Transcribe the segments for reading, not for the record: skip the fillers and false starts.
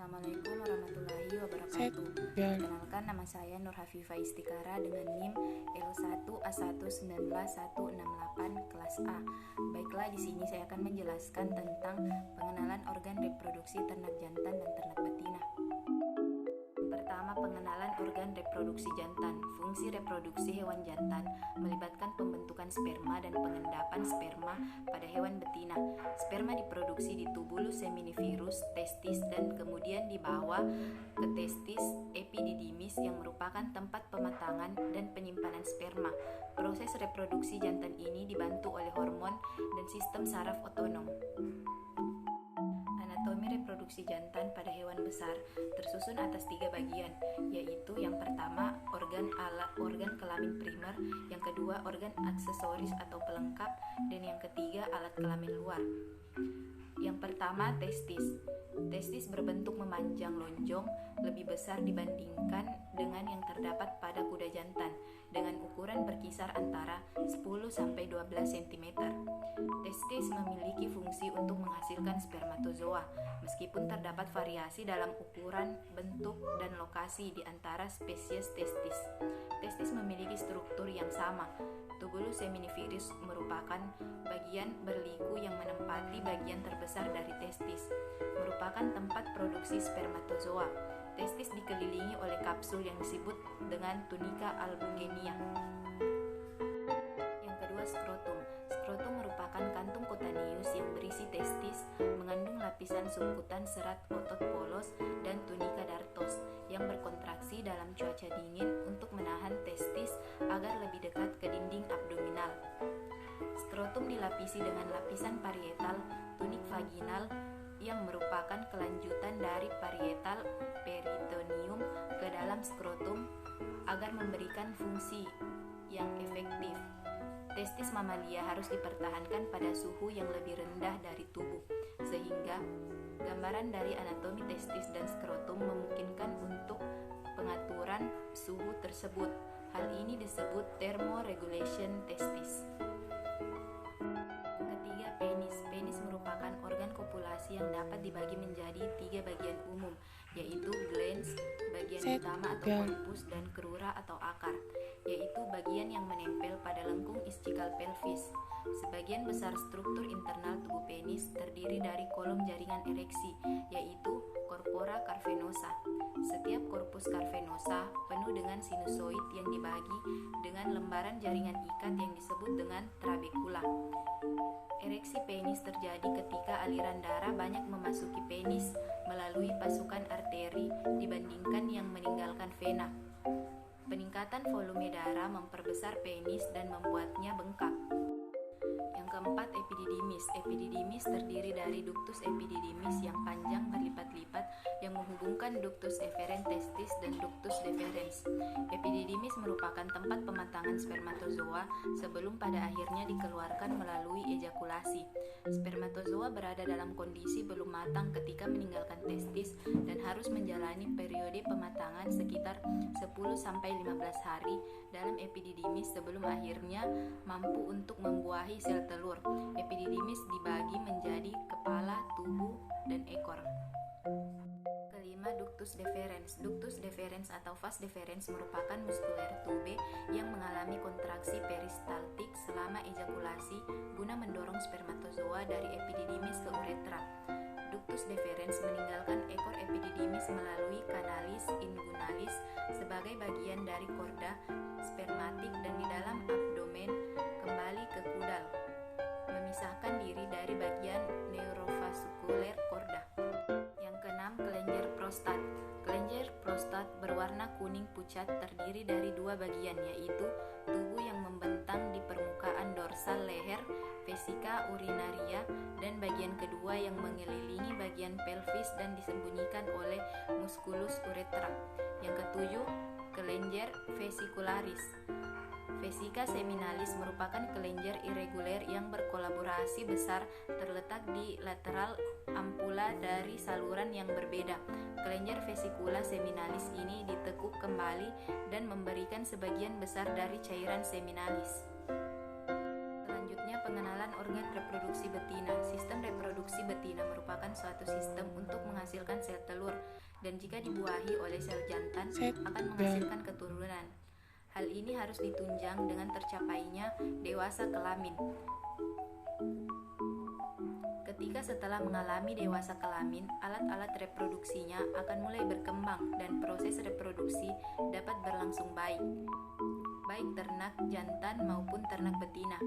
Assalamualaikum warahmatullahi wabarakatuh. Saya Perkenalkan, nama saya Nur Hafifah Istikara dengan NIM L1A1191168 kelas A. Baiklah, di sini saya akan menjelaskan tentang pengenalan organ reproduksi ternak jantan dan ternak betina. Pertama, pengenalan organ reproduksi jantan. Fungsi reproduksi hewan jantan melibatkan pembentukan sperma dan pengendapan sperma pada hewan betina. Sperma diproduksi di tubulus seminivirus, testis, dan kemudian dibawa ke testis epididymis yang merupakan tempat pematangan dan penyimpanan sperma. Proses reproduksi jantan ini dibantu oleh hormon dan sistem saraf otonom. Anatomi reproduksi jantan pada hewan besar tersusun atas 3 bagian, yaitu yang pertama organ kelamin primer, yang kedua organ aksesoris atau pelengkap, dan yang ketiga alat kelamin luar. Yang pertama, testis. Testis berbentuk memanjang lonjong, lebih besar dibandingkan dengan yang terdapat pada kuda jantan, dengan ukuran berkisar antara 10-12 cm. Testis memiliki fungsi untuk menghasilkan spermatozoa, meskipun terdapat variasi dalam ukuran, bentuk, dan lokasi di antara spesies testis. Testis memiliki struktur yang sama. Tubulus seminivirus merupakan bagian berliku yang menempati bagian terbesar dari testis, merupakan tempat produksi spermatozoa. Testis dikelilingi oleh kapsul yang disebut dengan tunika albuginea. Yang kedua, skrotum. Skrotum merupakan kantung cutaneus yang berisi testis, mengandung lapisan subkutan serat otot polos dan tunika dartos yang berkontraksi dalam cuaca dingin untuk menahan testis agar lebih dekat ke dinding abdominal. Skrotum dilapisi dengan lapisan parietal tunik vaginal yang merupakan kelanjutan dari parietal peritoneum ke dalam skrotum agar memberikan fungsi yang efektif. Testis mamalia harus dipertahankan pada suhu yang lebih rendah dari tubuh, sehingga gambaran dari anatomi testis dan skrotum memungkinkan untuk pengaturan suhu tersebut. Hal ini disebut thermoregulation testis. Ketiga, penis. Penis merupakan organ kopulasi yang dapat dibagi menjadi 3 bagian umum, yaitu glans, bagian utama atau korpus, dan crura atau akar, yaitu bagian yang menempel pada lengkung ischikal pelvis. Sebagian besar struktur internal tubuh penis terdiri dari kolom jaringan ereksi, yaitu corpora cavernosa. Setiap korpus cavernosa penuh dengan sinusoid yang dibagi dengan lembaran jaringan ikat yang disebut dengan trabekula. Ereksi penis terjadi ketika aliran darah banyak memasuki penis melalui pasukan arteri dibandingkan yang meninggalkan vena. Peningkatan volume darah memperbesar penis dan membuatnya bengkak. Yang keempat, epididymis. Epididymis terdiri dari ductus epididymis yang panjang berlipat-lipat yang menghubungkan ductus efferens testis dan ductus deferens. Epididymis merupakan tempat pematangan spermatozoa sebelum pada akhirnya dikeluarkan melalui ejakulasi. Spermatozoa berada dalam kondisi belum matang ketika meninggalkan testis dan harus menjalani periode pematangan sekitar 10-15 hari dalam epididymis sebelum akhirnya mampu untuk membuahi sel telur. Epididymis dibagi menjadi kepala, tubuh, dan ekor. Kelima, ductus deferens. Ductus deferens atau vas deferens merupakan muskuler tube yang mengalami kontraksi peristaltik selama ejakulasi guna mendorong spermatozoa dari epididymis ke uretra. Ductus deferens meninggalkan ekor epididymis melalui canalis inguinalis sebagai bagian dari korda spermatik dan di dalam abdomen kembali ke kudal, memisahkan diri dari bagian neurovaskuler korda. Yang keenam, kelenjar prostat. Kelenjar prostat berwarna kuning pucat terdiri dari 2 bagian, yaitu tubuh yang membentang di permukaan dorsal leher, vesika urinaria, dan bagian kedua yang mengelilingi bagian pelvis dan disembunyikan oleh musculus uretra. Yang ketujuh, kelenjar vesicularis. Vesika seminalis merupakan kelenjar irreguler yang berkolaborasi besar terletak di lateral ampula dari saluran yang berbeda. Kelenjar vesikula seminalis ini ditekuk kembali dan memberikan sebagian besar dari cairan seminalis. Selanjutnya, pengenalan organ reproduksi betina. Sistem reproduksi betina merupakan suatu sistem untuk menghasilkan sel telur dan jika dibuahi oleh sel jantan akan menghasilkan keturunan. Hal ini harus ditunjang dengan tercapainya dewasa kelamin. Ketika setelah mengalami dewasa kelamin, alat-alat reproduksinya akan mulai berkembang dan proses reproduksi dapat berlangsung baik ternak jantan maupun ternak betina.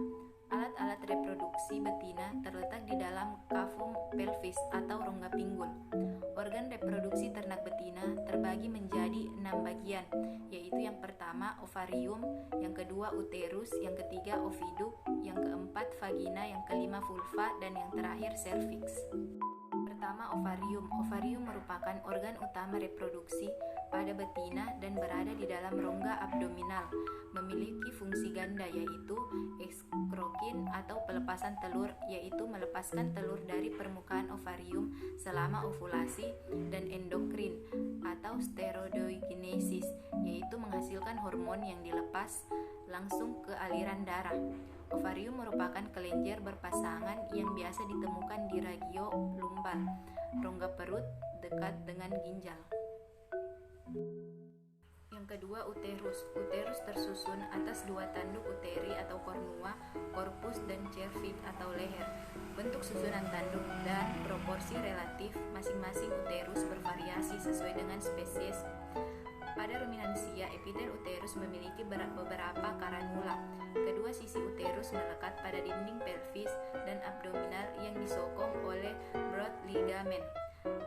Alat-alat reproduksi betina terletak di dalam cavum pelvis atau rongga pinggul. Organ reproduksi ternak betina terbagi menjadi 6 bagian, yaitu yang pertama ovarium, yang kedua uterus, yang ketiga oviduk, yang keempat vagina, yang kelima vulva, dan yang terakhir cervix. Pertama, ovarium. Ovarium merupakan organ utama reproduksi pada betina dan berada di dalam rongga abdominal. Memiliki fungsi ganda yaitu ekskrokin atau pelepasan telur, yaitu melepaskan telur dari permukaan ovarium selama ovulasi, dan endokrin atau steroidogenesis, yaitu menghasilkan hormon yang dilepas langsung ke aliran darah. Ovarium merupakan kelenjar berpasangan yang biasa ditemukan di ragio lumbal, rongga perut dekat dengan ginjal. Yang kedua, uterus. Uterus tersusun atas 2 tanduk uteri atau kornua, corpus, dan cervix atau leher. Bentuk susunan tanduk dan proporsi relatif masing-masing uterus bervariasi sesuai dengan spesies. Pada ruminansia, epitel uterus memiliki beberapa karanula. Kedua sisi uterus melekat pada dinding pelvis dan abdominal yang disokong oleh broad ligament.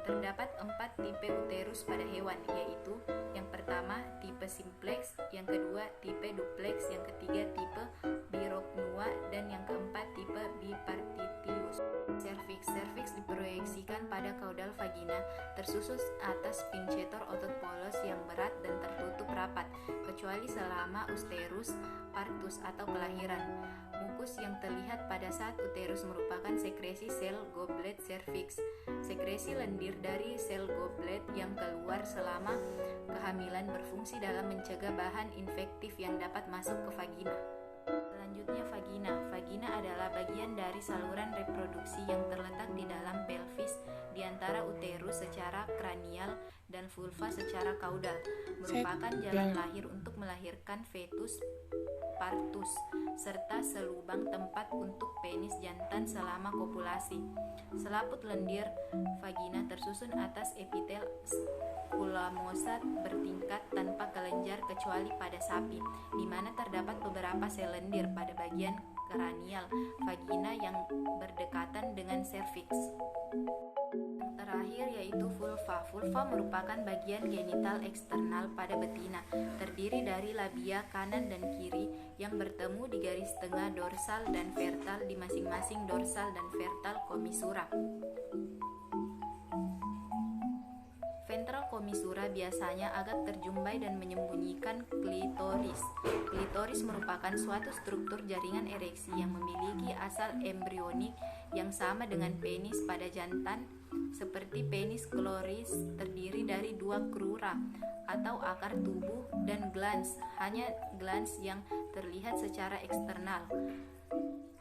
Terdapat 4 tipe uterus pada hewan, yaitu yang pertama tipe simplex, yang kedua tipe duplex, yang ketiga tipe birocnua, dan yang keempat tipe bipartitius. Cervix diproyeksikan pada kaudal vagina, tersusun atas pincetor otot polos yang berat dan tertutup rapat, kecuali selama uterus partus atau kelahiran. Mukus yang terlihat pada saat uterus merupakan sekresi sel goblet cervix. Sekresi lendir dari sel goblet yang keluar selama kehamilan berfungsi dalam mencegah bahan infektif yang dapat masuk ke vagina. Selanjutnya, vagina. Vagina adalah bagian dari saluran reproduksi yang terletak di dalam pelvis di antara uterus secara kranial dan vulva secara kaudal. Merupakan jalan lahir untuk melahirkan fetus partus, serta selubang tempat untuk penis jantan selama kopulasi. Selaput lendir vagina tersusun atas epitel squamosa bertingkat tanpa kelenjar kecuali pada sapi, di mana terdapat beberapa sel lendir pada bagian kranial vagina yang berdekatan dengan cervix. Terakhir yaitu vulva. Vulva merupakan bagian genital eksternal pada betina, terdiri dari labia kanan dan kiri yang bertemu di garis tengah dorsal dan vertal di masing-masing dorsal dan vertal commissura. Ventral commissura biasanya agak terjumbai dan menyembunyikan klitoris. Klitoris merupakan suatu struktur jaringan ereksi yang memiliki asal embrionik yang sama dengan penis pada jantan. Seperti penis kloris, terdiri dari 2 krura atau akar tubuh dan glans, hanya glans yang terlihat secara eksternal.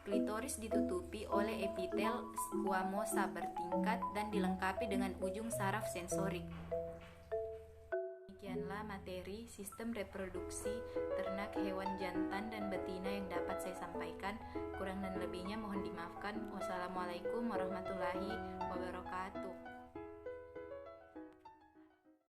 Klitoris ditutupi oleh epitel squamosa bertingkat dan dilengkapi dengan ujung saraf sensorik. Demikianlah materi sistem reproduksi ternak hewan jantan dan betina yang dapat saya sampaikan. Kurang dan lebihnya mohon dimaafkan. Wassalamualaikum warahmatullahi wabarakatuh.